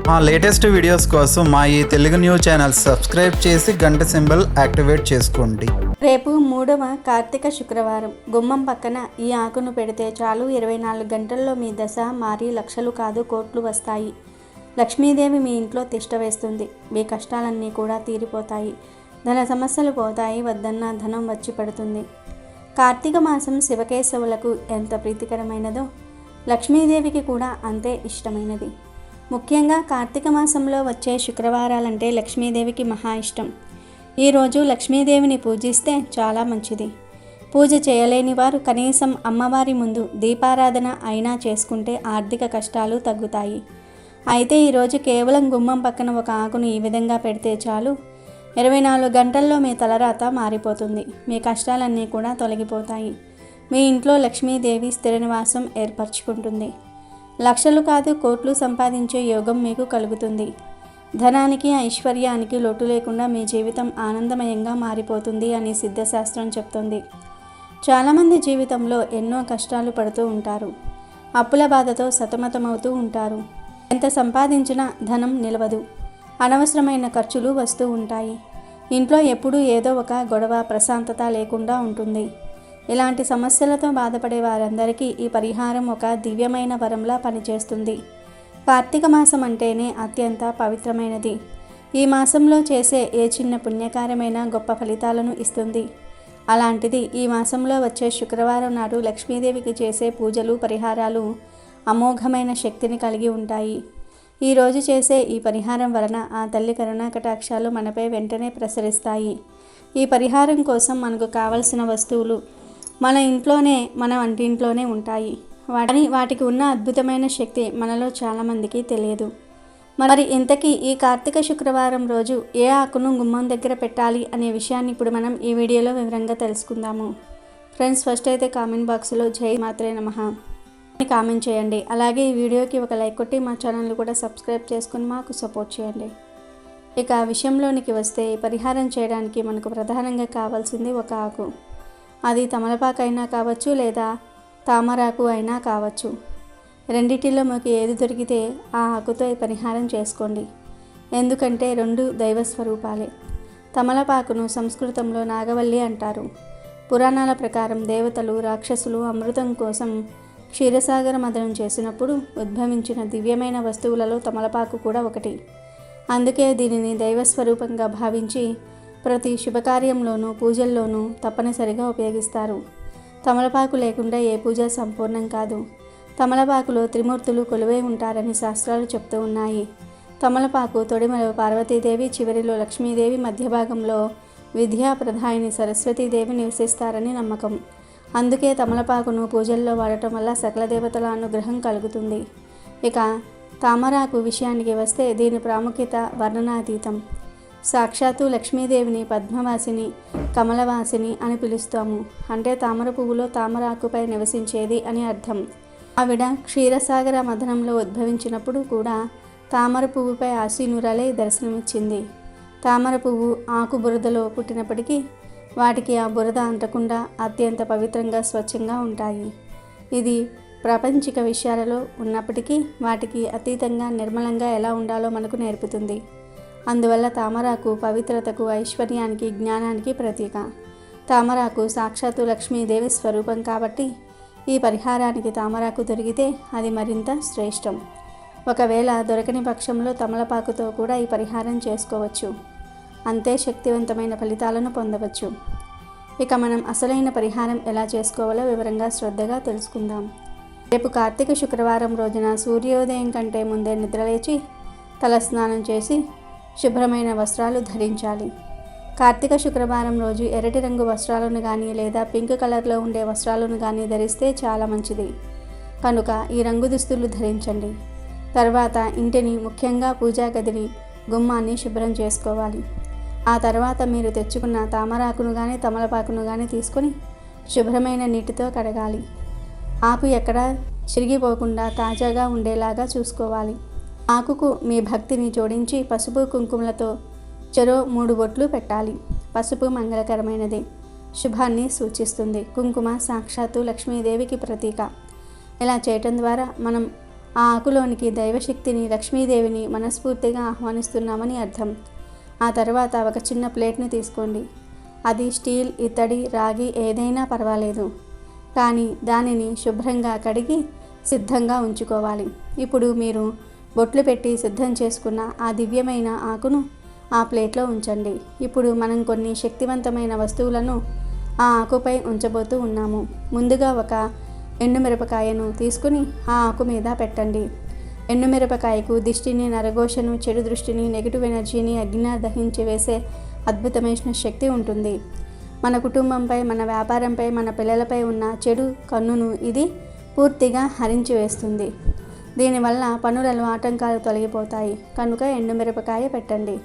మా latest videos కోసం మా ఈ తెలుగు న్యూస్ ఛానల్ సబ్స్క్రైబ్ చేసి గంట సింబల్ యాక్టివేట్ చేసుకోండి. రేపు 3వ కార్తీక శుక్రవారం. గుమ్మం పక్కన ఈ ఆకును పెడితే చాలు 24 గంటల్లో మీ దశ మారి లక్షలు కాదు కోట్లు వస్తాయి. లక్ష్మీదేవి మీ ఇంట్లో తిష్ట వేస్తుంది. మీ కష్టాలన్నీ కూడా తీరిపోతాయి. ధన సమస్యలు పోతాయి. వద్దన్న ధనం వచ్చి పడుతుంది. కార్తీక మాసం శివకేశవులకు ఎంత ప్రీతికరమైనదో లక్ష్మీదేవికి కూడా అంతే ఇష్టమైనది. ముఖ్యంగా కార్తీక మాసంలో వచ్చే శుక్రవారాలంటే లక్ష్మీదేవికి మహా ఇష్టం. ఈరోజు లక్ష్మీదేవిని పూజిస్తే చాలా మంచిది. పూజ చేయలేని వారు కనీసం అమ్మవారి ముందు దీపారాధన అయినా చేసుకుంటే ఆర్థిక కష్టాలు తగ్గుతాయి. అయితే ఈరోజు కేవలం గుమ్మం పక్కన ఒక ఆకును ఈ విధంగా పెడితే చాలు 24 గంటల్లో మీ తలరాత మారిపోతుంది. మీ కష్టాలన్నీ కూడా తొలగిపోతాయి. మీ ఇంట్లో లక్ష్మీదేవి స్థిర నివాసం ఏర్పరచుకుంటుంది. లక్షలు కాదు కోట్లు సంపాదించే యోగం మీకు కలుగుతుంది. ధనానికి ఐశ్వర్యానికి లోటు లేకుండా మీ జీవితం ఆనందమయంగా మారిపోతుంది అని సిద్ధశాస్త్రం చెప్తుంది. చాలామంది జీవితంలో ఎన్నో కష్టాలు పడుతూ ఉంటారు. అప్పుల బాధతో సతమతమవుతూ ఉంటారు. ఎంత సంపాదించినా ధనం నిలవదు. అనవసరమైన ఖర్చులు వస్తూ ఉంటాయి. ఇంట్లో ఎప్పుడూ ఏదో ఒక గొడవ, ప్రశాంతత లేకుండా ఉంటుంది. ఇలాంటి సమస్యలతో బాధపడే వారందరికీ ఈ పరిహారం ఒక దివ్యమైన వరంలా పనిచేస్తుంది. కార్తీక మాసం అంటేనే అత్యంత పవిత్రమైనది. ఈ మాసంలో చేసే ఏ చిన్న పుణ్యకార్యమైనా గొప్ప ఫలితాలను ఇస్తుంది. అలాంటిది ఈ మాసంలో వచ్చే శుక్రవారం నాడు లక్ష్మీదేవికి చేసే పూజలు, పరిహారాలు అమోఘమైన శక్తిని కలిగి ఉంటాయి. ఈరోజు చేసే ఈ పరిహారం వలన ఆ తల్లి కరుణా కటాక్షాలు మనపై వెంటనే ప్రసరిస్తాయి. ఈ పరిహారం కోసం మనకు కావలసిన వస్తువులు మన ఇంట్లోనే, మన వంటింట్లోనే ఉంటాయి. వాటికి ఉన్న అద్భుతమైన శక్తి మనలో చాలామందికి తెలియదు. మరి ఇంతకీ ఈ కార్తీక శుక్రవారం రోజు ఏ ఆకును గుమ్మం దగ్గర పెట్టాలి అనే విషయాన్ని ఇప్పుడు మనం ఈ వీడియోలో వివరంగా తెలుసుకుందాము. ఫ్రెండ్స్, ఫస్ట్ అయితే కామెంట్ బాక్స్లో జై మాత్రే నమః అని కామెంట్ చేయండి. అలాగే ఈ వీడియోకి ఒక లైక్ కొట్టి మా ఛానల్ని కూడా సబ్స్క్రైబ్ చేసుకుని మాకు సపోర్ట్ చేయండి. ఇక విషయంలోనికి వస్తే పరిహారం చేయడానికి మనకు ప్రధానంగా కావాల్సింది ఒక ఆకు. అది తమలపాకు అయినా కావచ్చు, లేదా తామరాకు అయినా కావచ్చు. రెండిటిలో మీకు ఏది దొరికితే ఆ ఆకుతో ఈ పరిహారం చేసుకోండి. ఎందుకంటే రెండు దైవ స్వరూపాలే. తమలపాకును సంస్కృతంలో నాగవల్లి అంటారు. పురాణాల ప్రకారం దేవతలు, రాక్షసులు అమృతం కోసం క్షీరసాగర మథనం చేసినప్పుడు ఉద్భవించిన దివ్యమైన వస్తువులలో తమలపాకు కూడా ఒకటి. అందుకే దీనిని దైవస్వరూపంగా భావించి ప్రతి శుభకార్యంలోనూ, పూజల్లోనూ తప్పనిసరిగా ఉపయోగిస్తారు. తమలపాకు లేకుండా ఏ పూజ సంపూర్ణం కాదు. తమలపాకులో త్రిమూర్తులు కొలువై ఉంటారని శాస్త్రాలు చెప్తూ ఉన్నాయి. తమలపాకు తొడిమలో పార్వతీదేవి, చివరిలో లక్ష్మీదేవి, మధ్య భాగంలో విద్యా ప్రధాయిని సరస్వతీదేవి నివసిస్తారని నమ్మకం. అందుకే తమలపాకును పూజల్లో వాడటం వల్ల సకల దేవతల అనుగ్రహం కలుగుతుంది. ఇక తామరాకు విషయానికి వస్తే దీని ప్రాముఖ్యత వర్ణనాతీతం. సాక్షాత్తు లక్ష్మీదేవిని పద్మవాసిని, కమలవాసిని అని పిలుస్తాము. అంటే తామర పువ్వులో తామరాకుపై నివసించేది అని అర్థం. ఆవిడ క్షీరసాగర మథనంలో ఉద్భవించినప్పుడు కూడా తామర పువ్వుపై ఆసీనురాలై దర్శనమిచ్చింది. తామర పువ్వు ఆకు బురదలో పుట్టినప్పటికీ వాటికి ఆ బురద అంటకుండా అత్యంత పవిత్రంగా, స్వచ్ఛంగా ఉంటాయి. ఇది ప్రాపంచిక విషయాలలో ఉన్నప్పటికీ వాటికి అతీతంగా నిర్మలంగా ఎలా ఉండాలో మనకు నేర్పుతుంది. అందువల్ల తామరాకు పవిత్రతకు, ఐశ్వర్యానికి, జ్ఞానానికి ప్రతీక. తామరాకు సాక్షాత్తు లక్ష్మీదేవి స్వరూపం కాబట్టి ఈ పరిహారానికి తామరాకు దొరికితే అది మరింత శ్రేష్టం. ఒకవేళ దొరకని పక్షంలో తమలపాకుతో కూడా ఈ పరిహారం చేసుకోవచ్చు. అంతే శక్తివంతమైన ఫలితాలను పొందవచ్చు. ఇక మనం అసలైన పరిహారం ఎలా చేసుకోవాలో వివరంగా శ్రద్ధగా తెలుసుకుందాం. రేపు కార్తీక శుక్రవారం రోజున సూర్యోదయం కంటే ముందే నిద్రలేచి తలస్నానం చేసి శుభ్రమైన వస్త్రాలు ధరించాలి. కార్తీక శుక్రవారం రోజు ఎర్రటి రంగు వస్త్రాలను కానీ లేదా పింక్ కలర్లో ఉండే వస్త్రాలను కానీ ధరిస్తే చాలా మంచిది. కనుక ఈ రంగు దుస్తులు ధరించండి. తర్వాత ఇంటిని, ముఖ్యంగా పూజా గదిని, గుమ్మాన్ని శుభ్రం చేసుకోవాలి. ఆ తర్వాత మీరు తెచ్చుకున్న తామరాకును కానీ, తమలపాకును కానీ తీసుకొని శుభ్రమైన నీటితో కడగాలి. ఆకు ఎక్కడ చిరిగిపోకుండా తాజాగా ఉండేలాగా చూసుకోవాలి. ఆకుకు మీ భక్తిని జోడించి పసుపు, కుంకుమలతో చెరో 3 బొట్లు పెట్టాలి. పసుపు మంగళకరమైనది, శుభాన్ని సూచిస్తుంది. కుంకుమ సాక్షాత్తు లక్ష్మీదేవికి ప్రతీక. ఇలా చేయటం ద్వారా మనం ఆ ఆకులోనికి దైవశక్తిని, లక్ష్మీదేవిని మనస్ఫూర్తిగా ఆహ్వానిస్తున్నామని అర్థం. ఆ తర్వాత ఒక చిన్న ప్లేట్ను తీసుకోండి. అది స్టీల్, ఇత్తడి, రాగి ఏదైనా పర్వాలేదు, కానీ దానిని శుభ్రంగా కడిగి సిద్ధంగా ఉంచుకోవాలి. ఇప్పుడు మీరు బొట్లు పెట్టి సిద్ధం చేసుకున్న ఆ దివ్యమైన ఆకును ఆ ప్లేట్లో ఉంచండి. ఇప్పుడు మనం కొన్ని శక్తివంతమైన వస్తువులను ఆ ఆకుపై ఉంచబోతూ ఉన్నాము. ముందుగా ఒక ఎండుమిరపకాయను తీసుకుని ఆ ఆకు మీద పెట్టండి. ఎండుమిరపకాయకు దిష్టిని, నరఘోషను, చెడు దృష్టిని, నెగిటివ్ ఎనర్జీని అగ్నిన దహించి వేసే అద్భుతమైన శక్తి ఉంటుంది. మన కుటుంబంపై, మన వ్యాపారంపై, మన పిల్లలపై ఉన్న చెడు కన్నును ఇది పూర్తిగా హరించి వేస్తుంది. దీనివల్ల పనులలో ఆటంకాలు తొలగిపోతాయి. కనుక ఎండుమిరపకాయ పెట్టండి.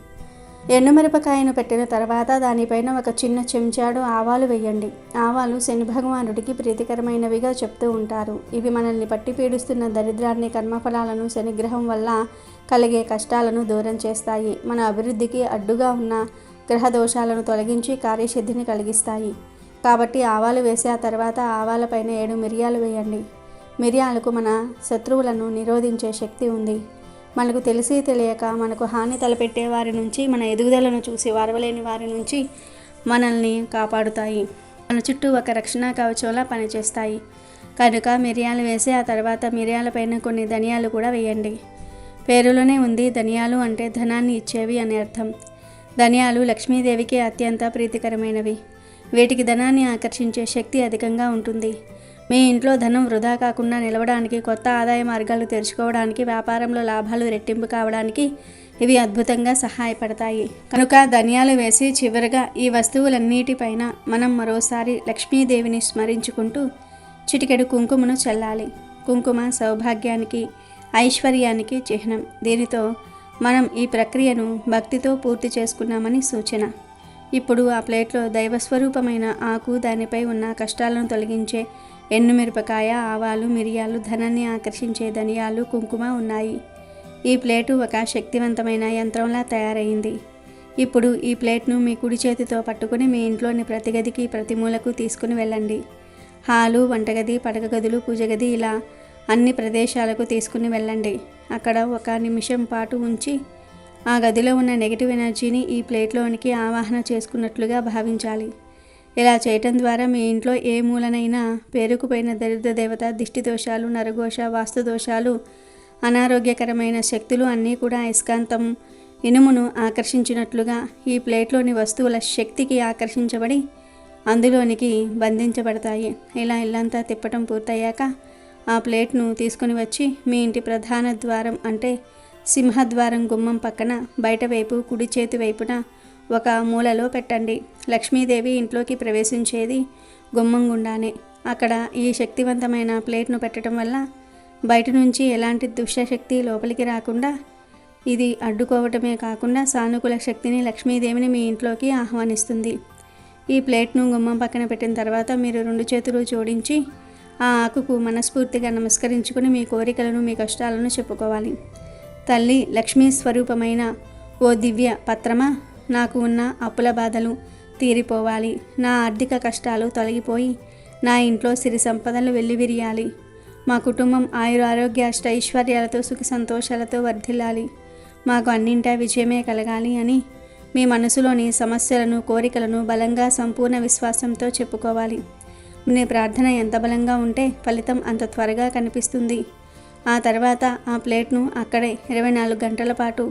ఎండుమిరపకాయను పెట్టిన తర్వాత దానిపైన ఒక చిన్న చెంచాడు ఆవాలు వేయండి. ఆవాలు శని భగవానుడికి ప్రీతికరమైనవిగా చెప్తూ ఉంటారు. ఇవి మనల్ని పట్టి పీడిస్తున్న దరిద్రాన్ని, కర్మఫలాలను, శనిగ్రహం వల్ల కలిగే కష్టాలను దూరం చేస్తాయి. మన అభివృద్ధికి అడ్డుగా ఉన్న గ్రహ దోషాలను తొలగించి కార్యసిద్ధిని కలిగిస్తాయి. కాబట్టి ఆవాలు వేసి ఆ తర్వాత ఆవాలపైన 7 మిరియాలు వేయండి. మిరియాలకు మన శత్రువులను నిరోధించే శక్తి ఉంది. మనకు తెలిసి తెలియక మనకు హాని తలపెట్టే వారి నుంచి, మన ఎదుగుదలను చూసి వారవలేని వారి నుంచి మనల్ని కాపాడుతాయి. మన చుట్టూ ఒక రక్షణ కవచంలా పనిచేస్తాయి. కనుక మిరియాలు వేసి ఆ తర్వాత మిరియాలపైన కొన్ని ధనియాలు కూడా వేయండి. పేరులోనే ఉంది, ధనియాలు అంటే ధనాన్ని ఇచ్చేవి అని అర్థం. ధనియాలు లక్ష్మీదేవికి అత్యంత ప్రీతికరమైనవి. వీటికి ధనాన్ని ఆకర్షించే శక్తి అధికంగా ఉంటుంది. మీ ఇంట్లో ధనం వృధా కాకుండా నిలవడానికి, కొత్త ఆదాయ మార్గాలు తెరుచుకోవడానికి, వ్యాపారంలో లాభాలు రెట్టింపు కావడానికి ఇవి అద్భుతంగా సహాయపడతాయి. కనుక ధనియాలు వేసి చివరగా ఈ వస్తువులన్నిటిపైన మనం మరోసారి లక్ష్మీదేవిని స్మరించుకుంటూ చిటికెడు కుంకుమను చల్లాలి. కుంకుమ సౌభాగ్యానికి, ఐశ్వర్యానికి చిహ్నం. దీనితో మనం ఈ ప్రక్రియను భక్తితో పూర్తి చేసుకున్నామని సూచన. ఇప్పుడు ఆ ప్లేట్లో దైవస్వరూపమైన ఆకు, దానిపై ఉన్న కష్టాలను తొలగించే ఎండుమిరపకాయ, ఆవాలు, మిరియాలు, ధనాన్ని ఆకర్షించే ధనియాలు, కుంకుమ ఉన్నాయి. ఈ ప్లేటు ఒక శక్తివంతమైన యంత్రంలా తయారైంది. ఇప్పుడు ఈ ప్లేట్ను మీ కుడి చేతితో పట్టుకుని మీ ఇంట్లోని ప్రతి గదికి, ప్రతి మూలకు తీసుకుని వెళ్ళండి. హాలు, వంటగది, పడక గదులు, పూజ గది ఇలా అన్ని ప్రదేశాలకు తీసుకుని వెళ్ళండి. అక్కడ ఒక నిమిషం పాటు ఉంచి ఆ గదిలో ఉన్న నెగిటివ్ ఎనర్జీని ఈ ప్లేట్లోనికి ఆవాహన చేసుకున్నట్లుగా భావించాలి. ఇలా చేయటం ద్వారా మీ ఇంట్లో ఏ మూలనైనా పేరుకుపోయిన దరిద్ర దేవత, దిష్టి దోషాలు, నరఘోష, వాస్తు దోషాలు, అనారోగ్యకరమైన శక్తులు అన్నీ కూడా అయస్కాంతం ఇనుమును ఆకర్షించినట్లుగా ఈ ప్లేట్లోని వస్తువుల శక్తికి ఆకర్షించబడి అందులోనికి బంధించబడతాయి. ఇలా ఇల్లంతా తిప్పటం పూర్తయ్యాక ఆ ప్లేట్ను తీసుకుని వచ్చి మీ ఇంటి ప్రధాన ద్వారం అంటే సింహద్వారం గుమ్మం పక్కన బయట వైపు కుడి చేతి వైపున ఒక మూలలో పెట్టండి. లక్ష్మీదేవి ఇంట్లోకి ప్రవేశించేది గుమ్మం గుండానే. అక్కడ ఈ శక్తివంతమైన ప్లేట్ను పెట్టడం వల్ల బయట నుంచి ఎలాంటి దుష్టశక్తి లోపలికి రాకుండా ఇది అడ్డుకోవటమే కాకుండా సానుకూల శక్తిని, లక్ష్మీదేవిని మీ ఇంట్లోకి ఆహ్వానిస్తుంది. ఈ ప్లేట్ను గుమ్మం పక్కన పెట్టిన తర్వాత మీరు 2 చేతులు జోడించి ఆ ఆకుకు మనస్ఫూర్తిగా నమస్కరించుకుని మీ కోరికలను, మీ కష్టాలను చెప్పుకోవాలి. తల్లి లక్ష్మీ స్వరూపమైన ఓ దివ్య పత్రమా, నాకు ఉన్న అప్పుల బాధలు తీరిపోవాలి, నా ఆర్థిక కష్టాలు తొలగిపోయి నా ఇంట్లో సిరి సంపదలు వెల్లివిరియాలి, మా కుటుంబం ఆయురారోగ్య అష్టైశ్వర్యాలతో సుఖ సంతోషాలతో వర్ధిల్లాలి, మాకు అన్నింటా విజయమే కలగాలి అని మీ మనసులోని సమస్యలను, కోరికలను బలంగా సంపూర్ణ విశ్వాసంతో చెప్పుకోవాలి. మీ ప్రార్థన ఎంత బలంగా ఉంటే ఫలితం అంత త్వరగా కనిపిస్తుంది. ఆ తర్వాత ఆ ప్లేట్ను అక్కడే 24 గంటల పాటు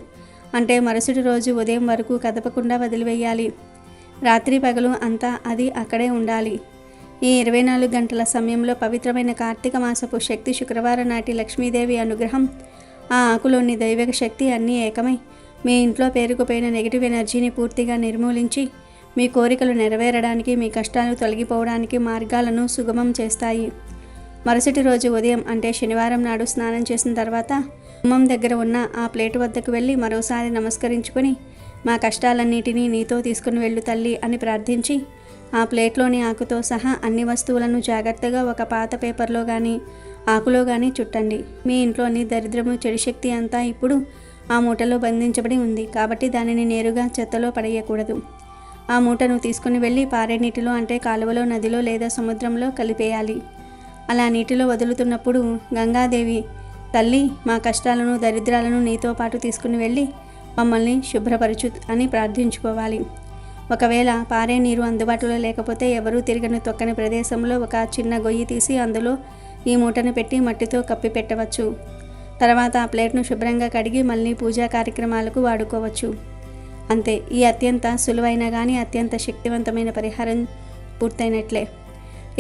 అంటే మరుసటి రోజు ఉదయం వరకు కదపకుండా వదిలివేయాలి. రాత్రి పగలు అంతా అది అక్కడే ఉండాలి. ఈ 24 గంటల సమయంలో పవిత్రమైన కార్తీక మాసపు శక్తి శుక్రవారం నాటి లక్ష్మీదేవి అనుగ్రహం, ఆ ఆకులోని దైవిక శక్తి అన్నీ ఏకమై మీ ఇంట్లో పేరుకుపోయిన నెగిటివ్ ఎనర్జీని పూర్తిగా నిర్మూలించి మీ కోరికలు నెరవేరడానికి, మీ కష్టాలు తొలగిపోవడానికి మార్గాలను సుగమం చేస్తాయి. మరుసటి రోజు ఉదయం అంటే శనివారం నాడు స్నానం చేసిన తర్వాత గుమ్మం దగ్గర ఉన్న ఆ ప్లేటు వద్దకు వెళ్ళి మరోసారి నమస్కరించుకొని మా కష్టాలన్నిటినీ నీతో తీసుకుని వెళ్ళు తల్లి అని ప్రార్థించి ఆ ప్లేట్లోని ఆకుతో సహా అన్ని వస్తువులను జాగ్రత్తగా ఒక పాత పేపర్లో కానీ ఆకులో కానీ చుట్టండి. మీ ఇంట్లోని దరిద్రము, చెడు శక్తి అంతా ఇప్పుడు ఆ మూటలో బంధించబడి ఉంది. కాబట్టి దానిని నేరుగా చెత్తలో పడేయకూడదు. ఆ మూటను తీసుకుని వెళ్ళి పారే నీటిలో అంటే కాలువలో, నదిలో లేదా సముద్రంలో కలిపేయాలి. అలా నీటిలో వదులుతున్నప్పుడు గంగాదేవి తల్లి, మా కష్టాలను దరిద్రాలను నీతో పాటు తీసుకుని వెళ్ళి మమ్మల్ని శుభ్రపరచు అని ప్రార్థించుకోవాలి. ఒకవేళ పారే నీరు అందుబాటులో లేకపోతే ఎవరూ తిరగని తొక్కని ప్రదేశంలో ఒక చిన్న గొయ్యి తీసి అందులో ఈ మూటను పెట్టి మట్టితో కప్పి పెట్టవచ్చు. తర్వాత ఆ ప్లేట్ను శుభ్రంగా కడిగి మళ్ళీ పూజా కార్యక్రమాలకు వాడుకోవచ్చు. అంతే. ఈ అత్యంత సులువైన కానీ అత్యంత శక్తివంతమైన పరిహారం పూర్తయినట్లే.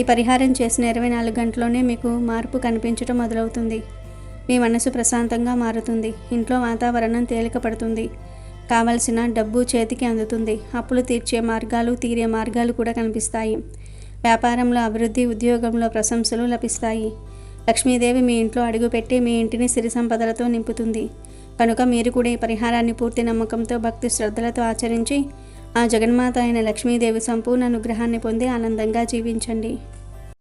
ఈ పరిహారం చేసిన 24 గంటల్లోనే మీకు మార్పు కనిపించడం మొదలవుతుంది. మీ మనసు ప్రశాంతంగా మారుతుంది. ఇంట్లో వాతావరణం తేలిక పడుతుంది. కావలసిన డబ్బు చేతికి అందుతుంది. అప్పులు తీరే మార్గాలు కూడా కనిపిస్తాయి. వ్యాపారంలో అభివృద్ధి, ఉద్యోగంలో ప్రశంసలు లభిస్తాయి. లక్ష్మీదేవి మీ ఇంట్లో అడుగుపెట్టి మీ ఇంటిని సిరి సంపదలతో నింపుతుంది. కనుక మీరు కూడా ఈ పరిహారాన్ని పూర్తి నమ్మకంతో, భక్తి శ్రద్ధలతో ఆచరించి ఆ జగన్మాత అయిన లక్ష్మీదేవి సంపూర్ణ అనుగ్రహాన్ని పొంది ఆనందంగా జీవించండి.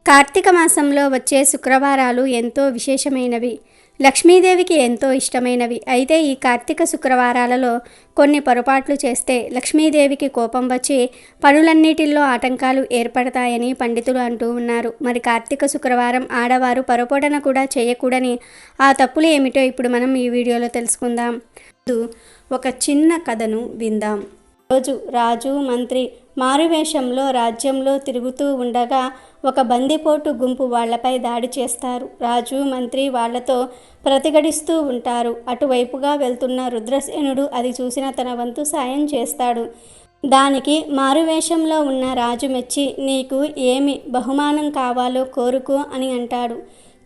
కార్తీక మాసంలో వచ్చే శుక్రవారాలు ఎంతో విశేషమైనవి, లక్ష్మీదేవికి ఎంతో ఇష్టమైనవి. అయితే ఈ కార్తీక శుక్రవారాలలో కొన్ని పొరపాట్లు చేస్తే లక్ష్మీదేవికి కోపం వచ్చి పనులన్నిటిల్లో ఆటంకాలు ఏర్పడతాయని పండితులు అంటూ ఉన్నారు. మరి కార్తీక శుక్రవారం ఆడవారు పొరపాటున కూడా చేయకూడని ఆ తప్పులు ఏమిటో ఇప్పుడు మనం ఈ వీడియోలో తెలుసుకుందాం. ఒక చిన్న కథను విందాం. రోజు రాజు, మంత్రి మారువేషంలో రాజ్యంలో తిరుగుతూ ఉండగా ఒక బందిపోటు గుంపు వాళ్లపై దాడి చేస్తారు. రాజు, మంత్రి వాళ్లతో ప్రతిఘటిస్తూ ఉంటారు. అటువైపుగా వెళ్తున్న రుద్రసేనుడు అది చూసిన తన వంతు సాయం చేస్తాడు. దానికి మారువేషంలో ఉన్న రాజు మెచ్చి, నీకు ఏమి బహుమానం కావాలో కోరుకో అని అంటాడు.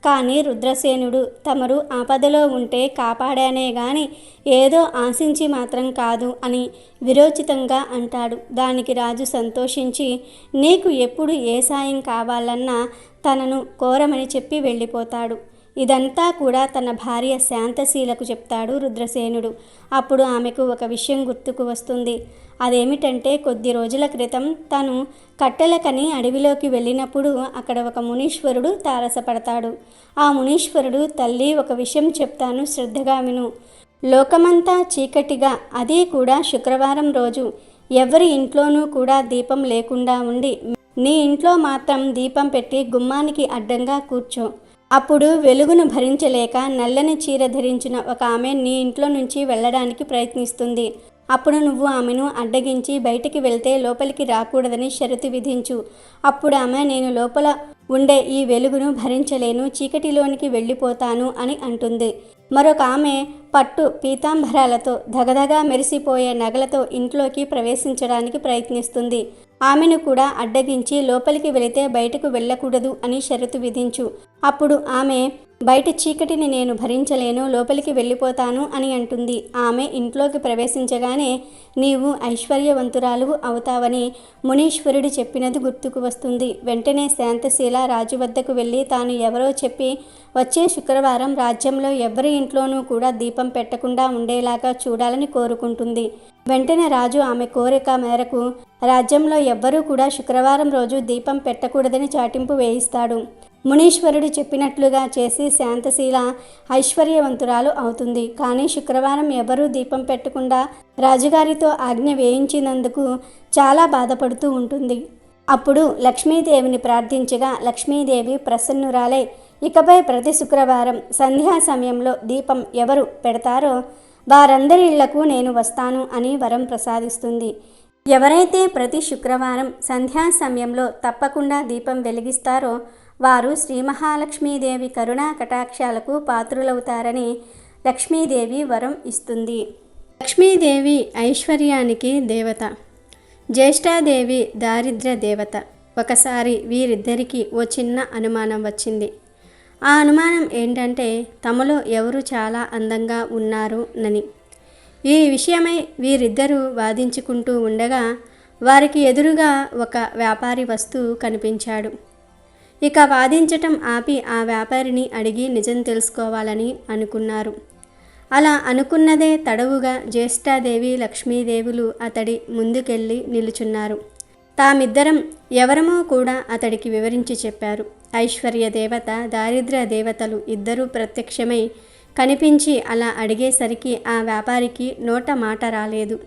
కానీ రుద్రసేనుడు, తమరు ఆపదలో ఉంటే కాపాడానే గాని ఏదో ఆశించి మాత్రం కాదు అని విరోచితంగా అంటాడు. దానికి రాజు సంతోషించి, నీకు ఎప్పుడు ఏ సాయం కావాలన్నా తనను కోరమని చెప్పి వెళ్ళిపోతాడు. ఇదంతా కూడా తన భార్య శాంతశీలకు చెప్తాడు రుద్రసేనుడు. అప్పుడు ఆమెకు ఒక విషయం గుర్తుకు వస్తుంది. అదేమిటంటే, కొద్ది రోజుల క్రితం తను కట్టెలకని అడవిలోకి వెళ్ళినప్పుడు అక్కడ ఒక మునీశ్వరుడు తారసపడతాడు. ఆ మునీశ్వరుడు, తల్లి, ఒక విషయం చెప్తాను, శ్రద్ధగా విను. లోకమంతా చీకటిగా, అది కూడా శుక్రవారం రోజు ఎవరి ఇంట్లోనూ కూడా దీపం లేకుండా ఉండి నీ ఇంట్లో మాత్రం దీపం పెట్టి గుమ్మానికి అడ్డంగా కూర్చో. అప్పుడు వెలుగును భరించలేక నల్లని చీర ధరించిన ఒక ఆమె నీ ఇంట్లో నుంచి వెళ్ళడానికి ప్రయత్నిస్తుంది. అప్పుడు నువ్వు ఆమెను అడ్డగించి బయటికి వెళ్తే లోపలికి రాకూడదని షరతు విధించు. అప్పుడు ఆమె, నేను లోపల ఉండే ఈ వెలుగును భరించలేను, చీకటిలోనికి వెళ్ళిపోతాను అని అంటుంది. మరొక ఆమె పట్టు పీతాంబరాలతో ధగధగా మెరిసిపోయే నగలతో ఇంట్లోకి ప్రవేశించడానికి ప్రయత్నిస్తుంది. ఆమెను కూడా అడ్డగించి లోపలికి వెళితే బయటకు వెళ్ళకూడదు అని షరతు విధించు. అప్పుడు ఆమె, బయట చీకటిని నేను భరించలేను, లోపలికి వెళ్ళిపోతాను అని అంటుంది. ఆమె ఇంట్లోకి ప్రవేశించగానే నీవు ఐశ్వర్యవంతురాలు అవుతావని మునీశ్వరుడు చెప్పినది గుర్తుకు వస్తుంది. వెంటనే శాంతశీల రాజు వద్దకు వెళ్ళి తాను ఎవరో చెప్పి వచ్చే శుక్రవారం రాజ్యంలో ఎవరి ఇంట్లోనూ కూడా దీపం పెట్టకుండా ఉండేలాగా చూడాలని కోరుకుంటుంది. వెంటనే రాజు ఆమె కోరిక మేరకు రాజ్యంలో ఎవ్వరూ కూడా శుక్రవారం రోజు దీపం పెట్టకూడదని చాటింపు వేయిస్తాడు. మునీశ్వరుడు చెప్పినట్లుగా చేసి శాంతశీల ఐశ్వర్యవంతురాలు అవుతుంది. కానీ శుక్రవారం ఎవరూ దీపం పెట్టకుండా రాజుగారితో ఆజ్ఞ వేయించినందుకు చాలా బాధపడుతూ ఉంటుంది. అప్పుడు లక్ష్మీదేవిని ప్రార్థించగా లక్ష్మీదేవి ప్రసన్నురాలై, ఇకపై ప్రతి శుక్రవారం సంధ్యా సమయంలో దీపం ఎవరు పెడతారో వారందరి ఇళ్లకు నేను వస్తాను అని వరం ప్రసాదిస్తుంది. ఎవరైతే ప్రతి శుక్రవారం సంధ్యా సమయంలో తప్పకుండా దీపం వెలిగిస్తారో వారు శ్రీ మహాలక్ష్మీదేవి కరుణా కటాక్షాలకు పాత్రులవుతారని లక్ష్మీదేవి వరం ఇస్తుంది. లక్ష్మీదేవి ఐశ్వర్యానికి దేవత, జ్యేష్ఠాదేవి దారిద్ర్య దేవత. ఒకసారి వీరిద్దరికీ ఓ చిన్న అనుమానం వచ్చింది. ఆ అనుమానం ఏంటంటే, తమలో ఎవరు చాలా అందంగా ఉన్నారు నని. ఈ విషయమై వీరిద్దరూ వాదించుకుంటూ ఉండగా వారికి ఎదురుగా ఒక వ్యాపారి వస్తూ కనిపించాడు. ఇక వాదించటం ఆపి ఆ వ్యాపారిని అడిగి నిజం తెలుసుకోవాలని అనుకున్నారు. అలా అనుకున్నదే తడవుగా జ్యేష్ఠాదేవి లక్ష్మీదేవులు అతడి ముందుకెళ్ళి నిలుచున్నారు. తామిద్దరం ఎవరమో కూడా అతడికి వివరించి చెప్పారు. ఐశ్వర్య దేవత, దారిద్ర్య దేవతలు ఇద్దరూ ప్రత్యక్షమై కనిపించి అలా అడిగేసరికి ఆ వ్యాపారికి నోట మాట రాలేదు.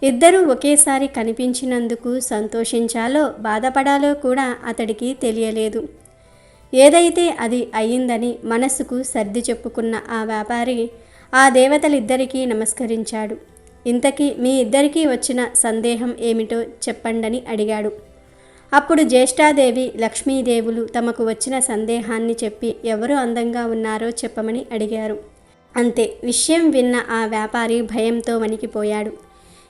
ఇద్దరూ ఒకేసారి కనిపించినందుకు సంతోషించాలో బాధపడాలో కూడా అతడికి తెలియలేదు. ఏదైతే అది అయ్యిందని మనసుకు సర్ది చెప్పుకున్న ఆ వ్యాపారి ఆ దేవతలిద్దరికీ నమస్కరించాడు. ఇంతకీ మీ ఇద్దరికీ వచ్చిన సందేహం ఏమిటో చెప్పండని అడిగాడు. అప్పుడు జ్యేష్ఠాదేవి, లక్ష్మీదేవులు తమకు వచ్చిన సందేహాన్ని చెప్పి ఎవరు అందంగా ఉన్నారో చెప్పమని అడిగారు. అంతే. విషయం విన్న ఆ వ్యాపారి భయంతో వణికిపోయాడు.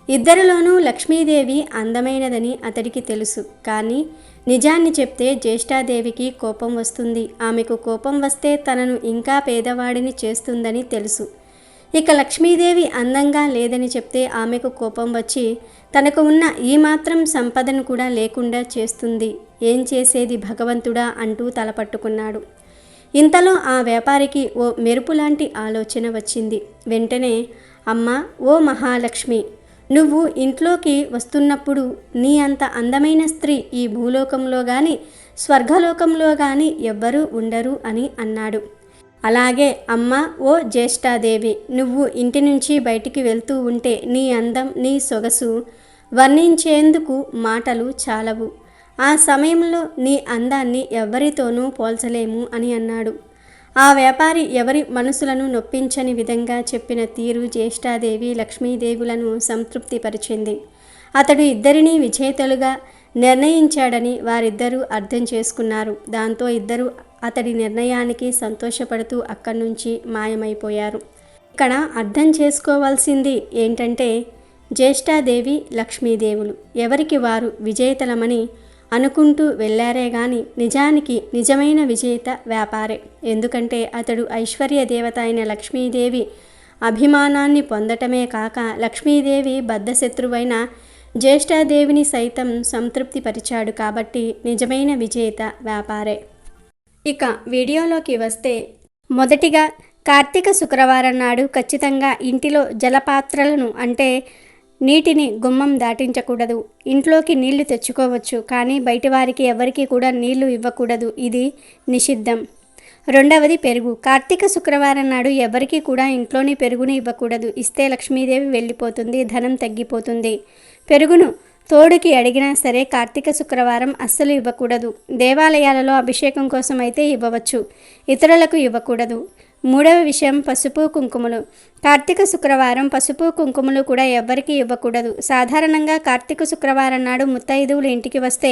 ఇద్దరిలోనూ లక్ష్మీదేవి అందమైనదని అతడికి తెలుసు. కానీ నిజాన్ని చెప్తే జ్యేష్ఠాదేవికి కోపం వస్తుంది. ఆమెకు కోపం వస్తే తనను ఇంకా పేదవాడిని చేస్తుందని తెలుసు. ఇక లక్ష్మీదేవి అందంగా లేదని చెప్తే ఆమెకు కోపం వచ్చి తనకు ఉన్న ఈ మాత్రం సంపదను కూడా లేకుండా చేస్తుంది. ఏం చేసేది భగవంతుడా అంటూ తలపట్టుకున్నాడు. ఇంతలో ఆ వ్యాపారికి ఓ మెరుపులాంటి ఆలోచన వచ్చింది. వెంటనే, అమ్మా, ఓ మహాలక్ష్మి, నువ్వు ఇంట్లోకి వస్తున్నప్పుడు నీ అంత అందమైన స్త్రీ ఈ భూలోకంలో కానీ స్వర్గలోకంలో కానీ ఎవ్వరూ ఉండరు అని అన్నాడు. అలాగే అమ్మ, ఓ జ్యేష్ఠాదేవి, నువ్వు ఇంటి నుంచి బయటికి వెళ్తూ ఉంటే నీ అందం, నీ సొగసు వర్ణించేందుకు మాటలు చాలవు. ఆ సమయంలో నీ అందాన్ని ఎవ్వరితోనూ పోల్చలేము అని అన్నాడు. ఆ వ్యాపారి ఎవరి మనసులను నొప్పించని విధంగా చెప్పిన తీరు జ్యేష్ఠాదేవి, లక్ష్మీదేవులను సంతృప్తిపరిచింది. అతడు ఇద్దరినీ విజేతలుగా నిర్ణయించాడని వారిద్దరూ అర్థం చేసుకున్నారు. దాంతో ఇద్దరు అతడి నిర్ణయానికి సంతోషపడుతూ అక్కడి నుంచి మాయమైపోయారు. ఇక్కడ అర్థం చేసుకోవాల్సింది ఏంటంటే, జ్యేష్ఠాదేవి, లక్ష్మీదేవులు ఎవరికి వారు విజేతలమని అనుకుంటూ వెళ్ళారే గాని నిజానికి నిజమైన విజేత వ్యాపారే. ఎందుకంటే అతడు ఐశ్వర్య దేవత అయిన లక్ష్మీదేవి అభిమానాన్ని పొందటమే కాక లక్ష్మీదేవి బద్ధశత్రువైన జ్యేష్ఠాదేవిని సైతం సంతృప్తిపరిచాడు. కాబట్టి నిజమైన విజేత వ్యాపారే. ఇక వీడియోలోకి వస్తే, మొదటిగా కార్తీక శుక్రవారం నాడు ఖచ్చితంగా ఇంటిలో జలపాత్రలను అంటే నీటిని గుమ్మం దాటించకూడదు. ఇంట్లోకి నీళ్లు తెచ్చుకోవచ్చు, కానీ బయటి వారికి ఎవరికి కూడా నీళ్లు ఇవ్వకూడదు. ఇది నిషిద్ధం. రెండవది పెరుగు. కార్తీక శుక్రవారం నాడు ఎవరికి కూడా ఇంట్లోని పెరుగుని ఇవ్వకూడదు. ఇస్తే లక్ష్మీదేవి వెళ్ళిపోతుంది, ధనం తగ్గిపోతుంది. పెరుగును తోడుకి అడిగినా సరే కార్తీక శుక్రవారం అస్సలు ఇవ్వకూడదు. దేవాలయాలలో అభిషేకం కోసం అయితే ఇవ్వవచ్చు, ఇతరులకు ఇవ్వకూడదు. మూడవ విషయం పసుపు కుంకుమలు. కార్తీక శుక్రవారం పసుపు కుంకుమలు కూడా ఎవ్వరికీ ఇవ్వకూడదు. సాధారణంగా కార్తీక శుక్రవారం నాడు ముత్తైదువులు ఇంటికి వస్తే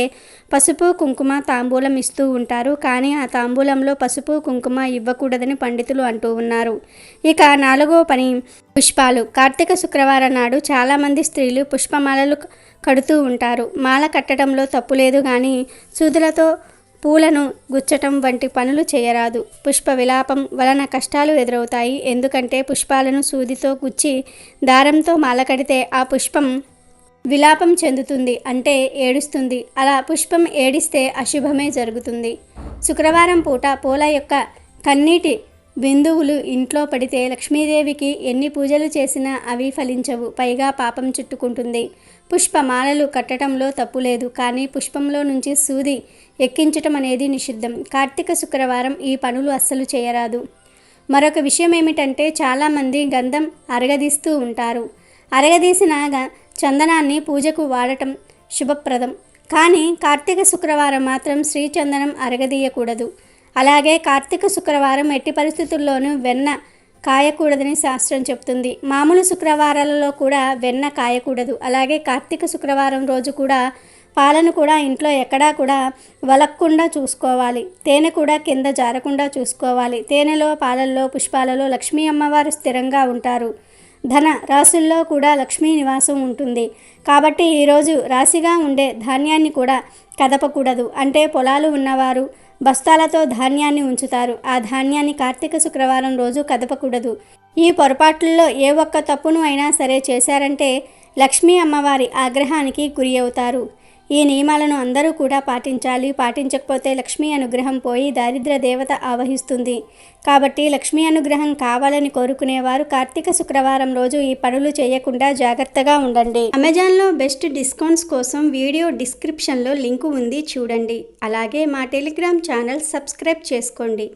పసుపు కుంకుమ తాంబూలం ఇస్తూ ఉంటారు. కానీ ఆ తాంబూలంలో పసుపు కుంకుమ ఇవ్వకూడదని పండితులు అంటూ ఉన్నారు. ఇక నాలుగో పని పుష్పాలు. కార్తీక శుక్రవారం నాడు చాలామంది స్త్రీలు పుష్పమాలలు కడుతూ ఉంటారు. మాల కట్టడంలో తప్పు లేదు, కానీ సూదులతో పూలను గుచ్చటం వంటి పనులు చేయరాదు. పుష్ప విలాపం వలన కష్టాలు ఎదురవుతాయి. ఎందుకంటే పుష్పాలను సూదితో గుచ్చి దారంతో మాల కడితే ఆ పుష్పం విలాపం చెందుతుంది, అంటే ఏడుస్తుంది. అలా పుష్పం ఏడిస్తే అశుభమే జరుగుతుంది. శుక్రవారం పూట పూల యొక్క కన్నీటి బిందువులు ఇంట్లో పడితే లక్ష్మీదేవికి ఎన్ని పూజలు చేసినా అవి ఫలించవు, పైగా పాపం చుట్టుకుంటుంది. పుష్పమాలలు కట్టడంలో తప్పులేదు, కానీ పుష్పంలో నుంచి సూది ఎక్కించటం అనేది నిషిద్ధం. కార్తీక శుక్రవారం ఈ పనులు అస్సలు చేయరాదు. మరొక విషయం ఏమిటంటే, చాలామంది గంధం అరగదీస్తూ ఉంటారు. అరగదీసిన చందనాన్ని పూజకు వాడటం శుభప్రదం. కానీ కార్తీక శుక్రవారం మాత్రం శ్రీచందనం అరగదీయకూడదు. అలాగే కార్తీక శుక్రవారం ఎట్టి పరిస్థితుల్లోనూ వెన్న కాయకూడదని శాస్త్రం చెప్తుంది. మామూలు శుక్రవారాలలో కూడా వెన్న కాయకూడదు. అలాగే కార్తీక శుక్రవారం రోజు కూడా పాలను కూడా ఇంట్లో ఎక్కడా కూడా వలక్కుండా చూసుకోవాలి. తేనె కూడా కింద జారకుండా చూసుకోవాలి. తేనెలో, పాలల్లో, పుష్పాలలో లక్ష్మీ అమ్మవారు స్థిరంగా ఉంటారు. ధన రాశుల్లో కూడా లక్ష్మీ నివాసం ఉంటుంది. కాబట్టి ఈరోజు రాశిగా ఉండే ధాన్యాన్ని కూడా కదపకూడదు. అంటే పొలాలు ఉన్నవారు బస్తాలతో ధాన్యాన్ని ఉంచుతారు. ఆ ధాన్యాన్ని కార్తీక శుక్రవారం రోజు కదపకూడదు. ఈ పొరపాట్లలో ఏ ఒక్క తప్పును అయినా సరే చేశారంటే లక్ష్మీ అమ్మవారి ఆగ్రహానికి గురి అవుతారు. ఈ నియమాలను అందరూ కూడా పాటించాలి. పాటించకపోతే లక్ష్మీ అనుగ్రహం పోయి దారిద్ర దేవత ఆవహిస్తుంది. కాబట్టి లక్ష్మీ అనుగ్రహం కావాలని కోరుకునేవారు కార్తీక శుక్రవారం రోజు ఈ పనులు చేయకుండా జాగ్రత్తగా ఉండండి. అమెజాన్లో బెస్ట్ డిస్కౌంట్స్ కోసం వీడియో డిస్క్రిప్షన్లో లింకు ఉంది, చూడండి. అలాగే మా టెలిగ్రామ్ ఛానల్ సబ్స్క్రైబ్ చేసుకోండి.